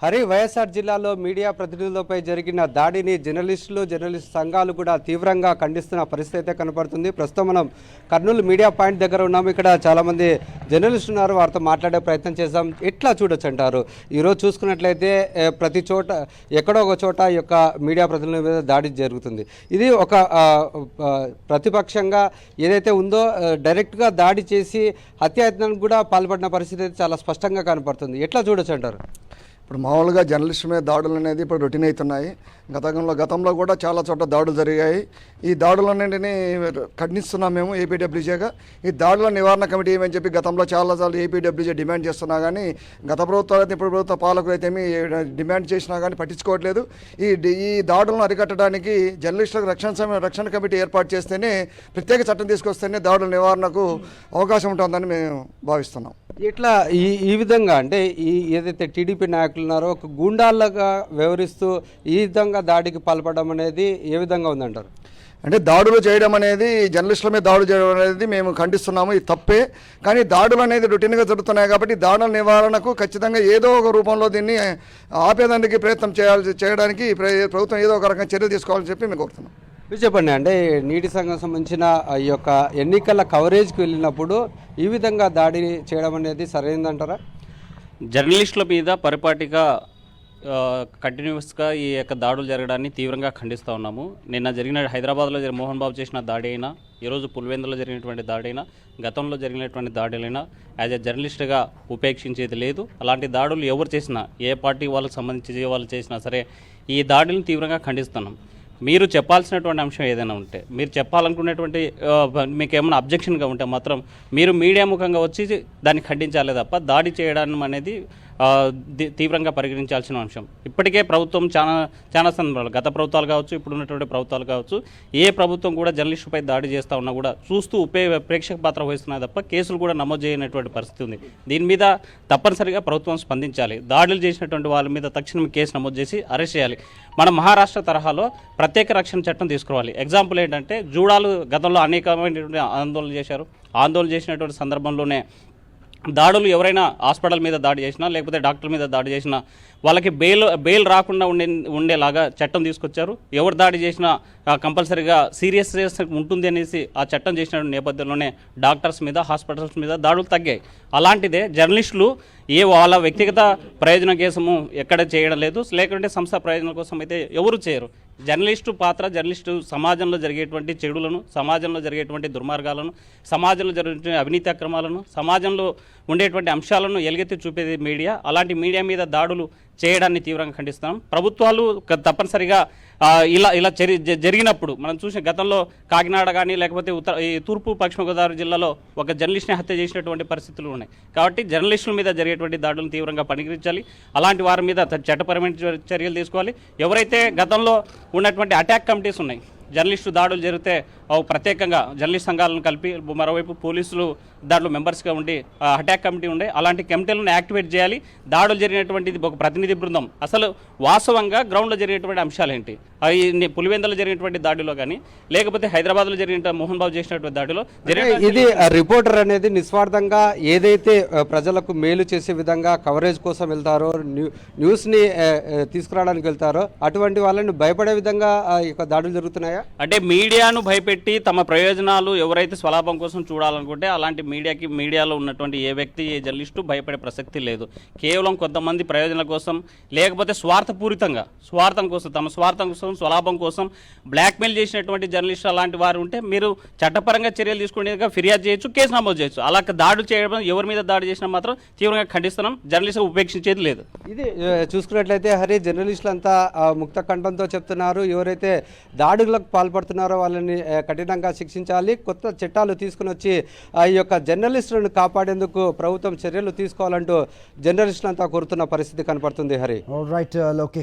హరి వైఎస్ఆర్ జిల్లాలో మీడియా ప్రతినిధులపై జరిగిన దాడిని జర్నలిస్ట్ సంఘాలు కూడా తీవ్రంగా ఖండిస్తున్న పరిస్థితి అయితే కనపడుతుంది. ప్రస్తుతం మనం కర్నూలు మీడియా పాయింట్ దగ్గర ఉన్నాము. ఇక్కడ చాలామంది జర్నలిస్టులు ఉన్నారు, వారితో మాట్లాడే ప్రయత్నం చేద్దాం. ఎట్లా చూడొచ్చు అంటారు? ఈరోజు చూసుకున్నట్లయితే ప్రతి చోట ఎక్కడో ఒక చోట ఈ యొక్క మీడియా ప్రతినిధుల మీద దాడి జరుగుతుంది. ఇది ఒక ప్రతిపక్షంగా ఏదైతే ఉందో డైరెక్ట్గా దాడి చేసి హత్యాయత్నానికి కూడా పాల్పడిన పరిస్థితి అయితే చాలా స్పష్టంగా కనపడుతుంది. ఎట్లా చూడొచ్చు అంటారు? ఇప్పుడు మామూలుగా జర్నలిస్టు మీద దాడులు అనేది ఇప్పుడు రొటీన్ అవుతున్నాయి. గతంలో కూడా చాలా చోట్ల దాడులు జరిగాయి. ఈ దాడులన్నింటినీ ఖండిస్తున్నాం మేము ఏపీడబ్ల్యూజేగా. ఈ దాడుల నివారణ కమిటీ ఏమని చెప్పి గతంలో చాలాసార్లు ఏపీడబ్ల్యూజే డిమాండ్ చేస్తున్నా కానీ గత ప్రభుత్వాలు అయితే ఇప్పుడు ప్రభుత్వ పాలకులు అయితే డిమాండ్ చేసినా కానీ పట్టించుకోవట్లేదు. ఈ దాడులను అరికట్టడానికి జర్నలిస్టులకు రక్షణ కమిటీ ఏర్పాటు చేస్తేనే, ప్రత్యేక చట్టం తీసుకొస్తేనే దాడుల నివారణకు అవకాశం ఉంటుందని మేము భావిస్తున్నాం. ఇట్లా ఈ విధంగా అంటే ఏదైతే టీడీపీ నాయకులు ఉన్నారో ఒక గూండాలుగా వ్యవహరిస్తూ ఈ విధంగా దాడికి పాల్పడడం అనేది ఏ విధంగా ఉందంటారు? అంటే దాడులు చేయడం అనేది, జర్నలిస్టుల మీద దాడులు చేయడం అనేది మేము ఖండిస్తున్నాము. ఇది తప్పే. కానీ దాడులు అనేది రొటీన్గా జరుగుతున్నాయి కాబట్టి దాడుల నివారణకు ఖచ్చితంగా ఏదో ఒక రూపంలో దీన్ని ఆపేదానికి ప్రయత్నం చేయడానికి ప్రభుత్వం ఏదో ఒక రకంగా చర్యలు తీసుకోవాలని చెప్పి మేము కోరుతున్నాం. మీరు చెప్పండి, అంటే నీటి సంఘం సంబంధించిన ఈ యొక్క ఎన్నికల కవరేజ్కి వెళ్ళినప్పుడు ఈ విధంగా దాడి చేయడం అనేది సరైనదంటారా? జర్నలిస్టుల మీద పరిపాటిగా కంటిన్యూస్గా ఈ యొక్క దాడులు జరగడాన్ని తీవ్రంగా ఖండిస్తూ ఉన్నాము. నిన్న జరిగిన హైదరాబాద్లో మోహన్ బాబు చేసిన దాడి అయినా, ఈరోజు పులివెందులో జరిగినటువంటి దాడి అయినా, గతంలో జరిగినటువంటి దాడులైనా యాజ్ ఎ జర్నలిస్ట్గా ఉపేక్షించేది లేదు. అలాంటి దాడులు ఎవరు చేసినా, ఏ పార్టీ వాళ్ళకి సంబంధించి వాళ్ళు చేసినా సరే ఈ దాడులను తీవ్రంగా ఖండిస్తున్నాం. మీరు చెప్పాల్సినటువంటి అంశం ఏదైనా ఉంటే, మీరు చెప్పాలనుకునేటువంటి మీకు ఏమైనా అబ్జెక్షన్గా ఉంటే మాత్రం మీరు మీడియా ముఖంగా వచ్చి దాన్ని ఖండించాలే తప్ప దాడి చేయడం అనేది తీవ్రంగా పరిగణించాల్సిన అంశం. ఇప్పటికే ప్రభుత్వం చాలా సందర్భాలు, గత ప్రభుత్వాలు కావచ్చు, ఇప్పుడు ఉన్నటువంటి ప్రభుత్వాలు కావచ్చు, ఏ ప్రభుత్వం కూడా జర్నలిస్టుపై దాడి చేస్తూ ఉన్నా కూడా చూస్తూ ప్రేక్షక పాత్ర వహిస్తున్నాయి తప్ప కేసులు కూడా నమోదు చేయనటువంటి పరిస్థితి ఉంది. దీని మీద తప్పనిసరిగా ప్రభుత్వం స్పందించాలి. దాడులు చేసినటువంటి వాళ్ళ మీద తక్షణం కేసు నమోదు చేసి అరెస్ట్ చేయాలి. మన మహారాష్ట్ర తరహాలో ప్రత్యేక రక్షణ చట్టం తీసుకురావాలి. ఎగ్జాంపుల్ ఏంటంటే, జూడాలు గతంలో అనేకమైనటువంటి ఆందోళన చేశారు. ఆందోళన చేసినటువంటి సందర్భంలోనే దాడులు ఎవరైనా హాస్పిటల్ మీద దాడి చేసినా, లేకపోతే డాక్టర్ మీద దాడి చేసినా వాళ్ళకి బెయిల్ రాకుండా ఉండేలాగా చట్టం తీసుకొచ్చారు. ఎవరు దాడి చేసినా కంపల్సరీగా సీరియస్ ఉంటుంది అనేసి ఆ చట్టం చేసిన నేపథ్యంలోనే డాక్టర్స్ మీద, హాస్పిటల్స్ మీద దాడులు తగ్గాయి. అలాంటిదే జర్నలిస్టులు వాళ్ళ వ్యక్తిగత ప్రయోజనం కోసము ఎక్కడ చేయడం లేదు, లేకుంటే సంస్థ ప్రయోజనం కోసం అయితే ఎవరు చేయరు. జర్నలిస్టు పాత్ర, జర్నలిస్టు సమాజంలో జరిగేటువంటి చెడులను, సమాజంలో జరిగేటువంటి దుర్మార్గాలను, సమాజంలో జరిగేటువంటి అవినీతి అక్రమాలను, సమాజంలో ఉండేటువంటి అంశాలను ఎలుగెత్తి చూపేది మీడియా. అలాంటి మీడియా మీద దాడులు చేయడాన్ని తీవ్రంగా ఖండిస్తున్నాం. ప్రభుత్వాలు తప్పనిసరిగా ఇలా జరిగినప్పుడు మనం చూసిన గతంలో కాకినాడ కానీ, లేకపోతే తూర్పు పశ్చిమ గోదావరి జిల్లాలో ఒక జర్నలిస్ట్ని హత్య చేసినటువంటి పరిస్థితులు ఉన్నాయి. కాబట్టి జర్నలిస్టుల మీద జరిగేటువంటి దాడులను తీవ్రంగా పరిగణించాలి. అలాంటి వారి మీద చట్టపరమైన చర్యలు తీసుకోవాలి. ఎవరైతే గతంలో ఉన్నటువంటి అటాక్ కమిటీస్ ఉన్నాయి, జర్నలిస్టు దాడులు జరిగితే ప్రత్యేకంగా జర్నలిస్ట్ సంఘాలను కలిపి, మరోవైపు పోలీసులు దాంట్లో మెంబర్స్గా ఉండి అటాక్ కమిటీ ఉండే, అలాంటి కమిటీలను యాక్టివేట్ చేయాలి. దాడులు జరిగినటువంటిది ఒక ప్రతినిధి బృందం అసలు వాస్తవంగా గ్రౌండ్లో జరిగినటువంటి అంశాలు ఏంటి, అవి పులివెందులో జరిగినటువంటి దాడిలో కానీ, లేకపోతే హైదరాబాద్లో జరిగిన మోహన్ బాబు చేసినటువంటి దాడిలో ఇది రిపోర్టర్ అనేది నిస్వార్థంగా ఏదైతే ప్రజలకు మేలు చేసే విధంగా కవరేజ్ కోసం వెళ్తారో, న్యూస్ని తీసుకురావడానికి వెళ్తారో అటువంటి వాళ్ళని భయపడే విధంగా దాడులు జరుగుతున్నాయా? అంటే మీడియాను భయపెట్టి తమ ప్రయోజనాలు ఎవరైతే స్వలాభం కోసం చూడాలనుకుంటే అలాంటి మీడియాలో ఉన్నటువంటి ఏ వ్యక్తి, ఏ జర్నలిస్టు భయపడే ప్రసక్తి లేదు. కేవలం కొంతమంది ప్రయోజనాల కోసం, లేకపోతే స్వార్థం కోసం, తమ స్వార్థం కోసం, స్వలాభం కోసం బ్లాక్మెయిల్ చేసినటువంటి జర్నలిస్టు అలాంటి వారు ఉంటే మీరు చట్టపరంగా చర్యలు తీసుకునేదిగా ఫిర్యాదు చేయొచ్చు, కేసు నమోదు చేయొచ్చు. అలా దాడులు చేయడం, ఎవరి మీద దాడి చేసినా మాత్రం తీవ్రంగా ఖండిస్తున్నాం. జర్నలిస్టు ఉపేక్షించేది లేదు. ఇది చూసుకున్నట్లయితే హరి, జర్నలిస్టులంతా ముక్త కంఠంతో చెప్తున్నారు, ఎవరైతే దాడులకు పాల్పడుతున్నారో వాళ్ళని కఠినంగా శిక్షించాలి, కొత్త చట్టాలు తీసుకుని వచ్చి ఈ యొక్క జర్నలిస్టులను కాపాడేందుకు ప్రభుత్వం చర్యలు తీసుకోవాలంటూ జర్నలిస్టులంతా కోరుతున్న పరిస్థితి కనపడుతుంది. హరి, రైట్.